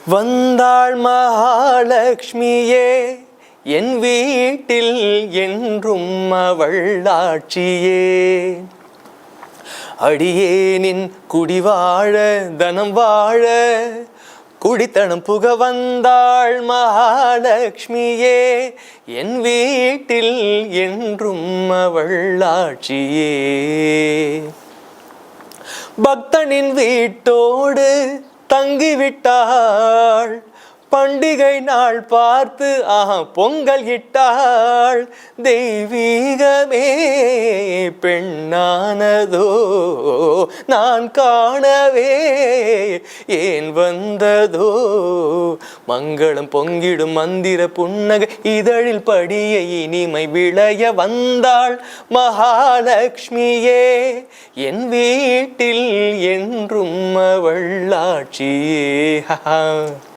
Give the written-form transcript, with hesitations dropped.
வந்தாள் மகாலட்சுமியே என் வீட்டில் என்றும் அவள் ஆட்சியே. அடியேனின் குடிவாழ தனம் வாழ குடித்தனம் புக வந்தாள் மகாலட்சுமியே என் வீட்டில் என்றும் அவள் ஆட்சியே. பக்தனின் வீட்டோடு தங்கிவிட்டாள், பண்டிகை நாள் பார்த்து பொங்கல் இட்டாள். தெய்வீகமே பெண்ணானதோ நான் காணவே ஏன் வந்ததோ. மங்களம் பொங்கிடும் மந்திர புன்னகை இதழில் படிய இனிமை விளைய வந்தாள் மகாலட்சுமியே என் வீட்டில் என்றும் அவள் ஆட்சியே.